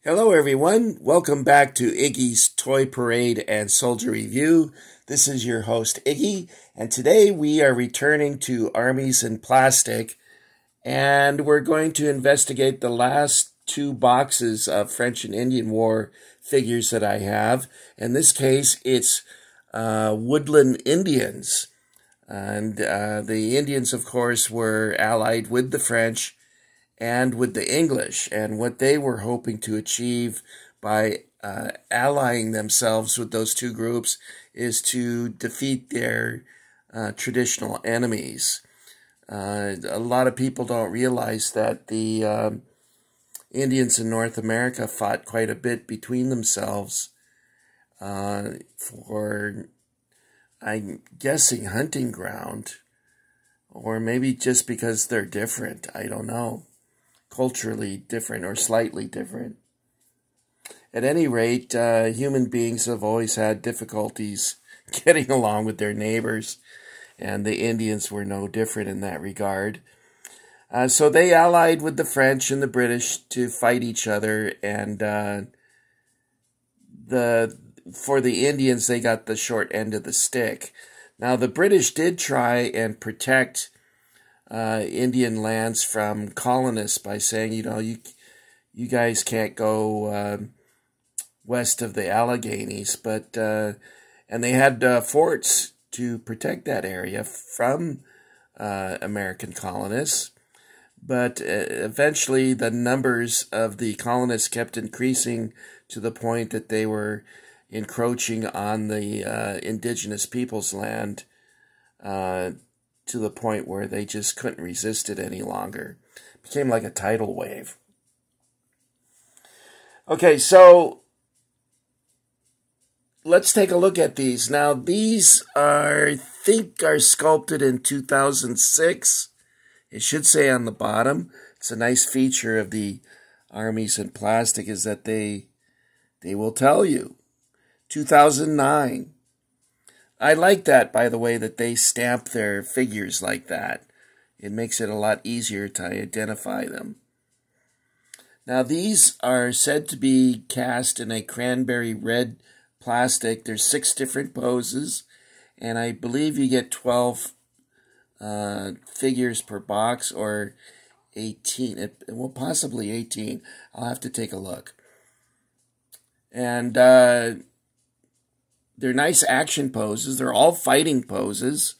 Hello everyone, welcome back to Iggy's Toy Parade and Soldier Review. This is your host Iggy, and today we are returning to Armies in Plastic, and we're going to investigate the last two boxes of French and Indian War figures that I have. In this case, it's Woodland Indians, and the Indians, of course, were allied with the French and with the English, and what they were hoping to achieve by allying themselves with those two groups is to defeat their traditional enemies. A lot of people don't realize that the Indians in North America fought quite a bit between themselves for, I'm guessing, hunting ground, or maybe just because they're different. I don't know. Culturally different or slightly different. At any rate, human beings have always had difficulties getting along with their neighbors, and the Indians were no different in that regard. So they allied with the French and the British to fight each other, and for the Indians, they got the short end of the stick. Now, the British did try and protect Indian lands from colonists by saying, you guys can't go west of the Alleghenies, but and they had forts to protect that area from American colonists. But eventually, the numbers of the colonists kept increasing to the point that they were encroaching on the indigenous people's land, to the point where they just couldn't resist it any longer. It became like a tidal wave. Okay, so let's take a look at these. Now, these I think are sculpted in 2006. It should say on the bottom. It's a nice feature of the Armies in Plastic is that they will tell you. 2009. I like that, by the way, that they stamp their figures like that. It makes it a lot easier to identify them. Now, these are said to be cast in a cranberry red plastic. There's 6 different poses, and I believe you get 12 figures per box, or 18. Well, possibly 18. I'll have to take a look. And they're nice action poses. They're all fighting poses.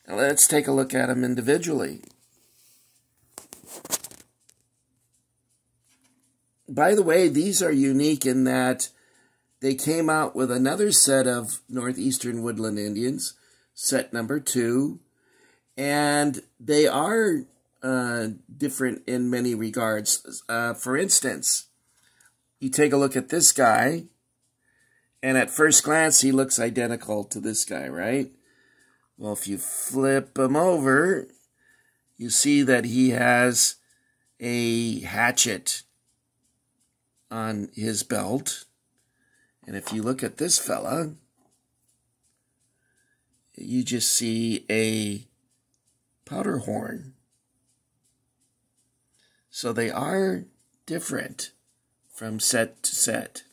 Now let's take a look at them individually. By the way, these are unique in that they came out with another set of Northeastern Woodland Indians, set number 2, and they are different in many regards. For instance, you take a look at this guy, and at first glance, he looks identical to this guy, right? Well, if you flip him over, you see that he has a hatchet on his belt. And if you look at this fella, you just see a powder horn. So they are different from set to set.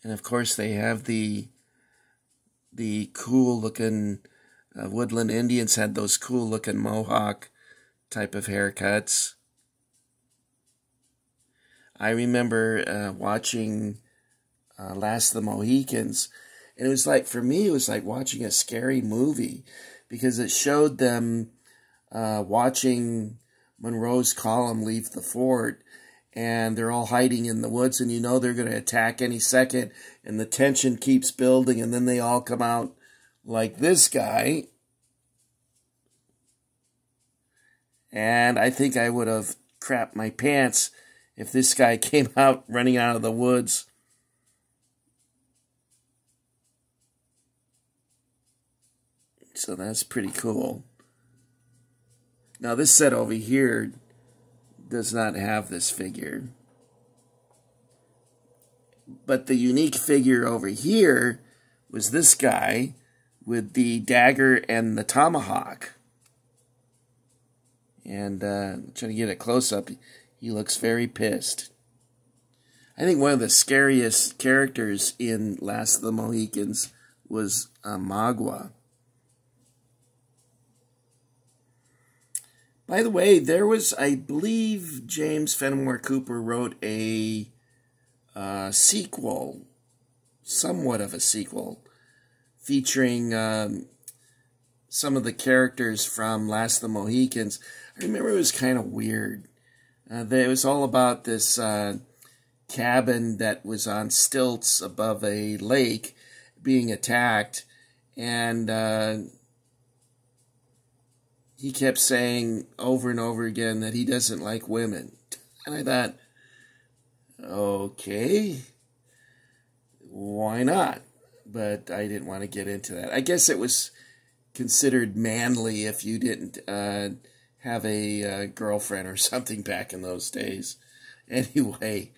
And of course, they have the cool-looking Woodland Indians had those cool-looking mohawk type of haircuts. I remember watching Last of the Mohicans, and it was like, for me, it was like watching a scary movie, because it showed them watching Monroe's column leave the fort, and they're all hiding in the woods, and they're going to attack any second, and the tension keeps building, and then they all come out like this guy. And I think I would have crapped my pants if this guy came out running out of the woods. So that's pretty cool. Now this set over here does not have this figure. But the unique figure over here was this guy with the dagger and the tomahawk. And trying to get a close-up, He looks very pissed. I think one of the scariest characters in Last of the Mohicans was Magua. By the way, there was, I believe, James Fenimore Cooper wrote a sequel, somewhat of a sequel, featuring some of the characters from Last of the Mohicans. I remember it was kind of weird. It was all about this cabin that was on stilts above a lake being attacked, and he kept saying over and over again that he doesn't like women. And I thought, okay, why not? But I didn't want to get into that. I guess it was considered manly if you didn't have a girlfriend or something back in those days. Anyway,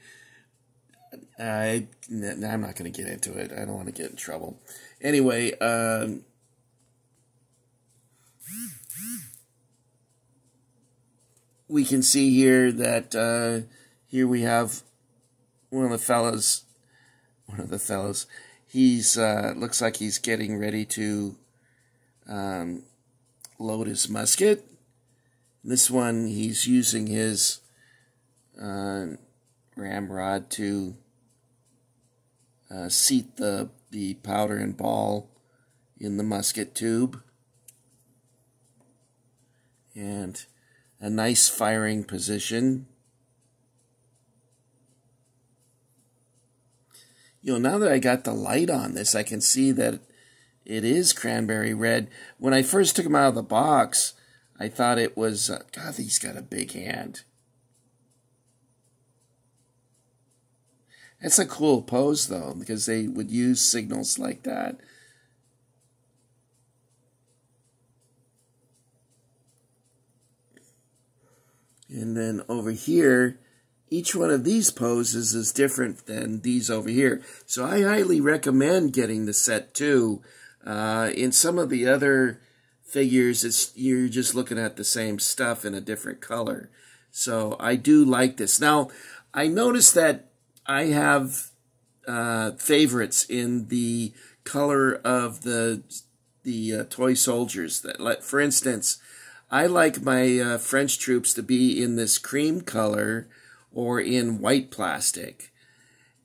I'm not going to get into it. I don't want to get in trouble. Anyway, we can see here that here we have one of the fellows. He's looks like he's getting ready to load his musket. This one, he's using his ramrod to seat the powder and ball in the musket tube. And a nice firing position. You know, now that I got the light on this, I can see that it is cranberry red. When I first took him out of the box, I thought it was, God, he's got a big hand. That's a cool pose, though, because they would use signals like that. And then over here, each one of these poses is different than these over here. So I highly recommend getting the set too. In some of the other figures, you're just looking at the same stuff in a different color. So I do like this. Now, I noticed that I have favorites in the color of the toy soldiers. That, like, for instance, I like my French troops to be in this cream color or in white plastic.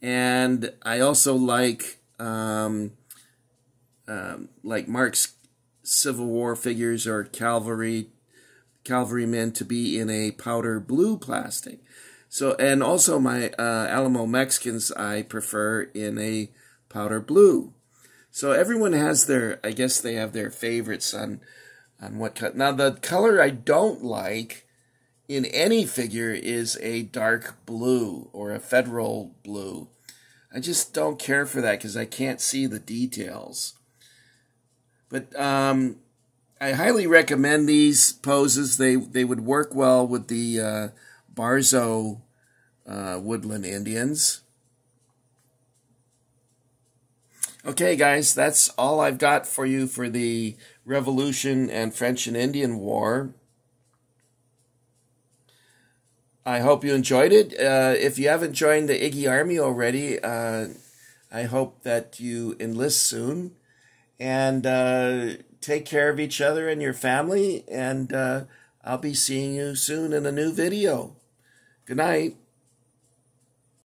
And I also like Mark's Civil War figures or cavalrymen to be in a powder blue plastic. So, and also my Alamo Mexicans I prefer in a powder blue. So everyone has their, I guess they have their favorites on what color. Now the color I don't like in any figure is a dark blue or a federal blue. I just don't care for that because I can't see the details. But I highly recommend these poses. They would work well with the Barzo Woodland Indians. Okay, guys, that's all I've got for you for the Revolution and French and Indian War. I hope you enjoyed it. If you haven't joined the Iggy Army already, I hope that you enlist soon. And take care of each other and your family. And I'll be seeing you soon in a new video. Good night.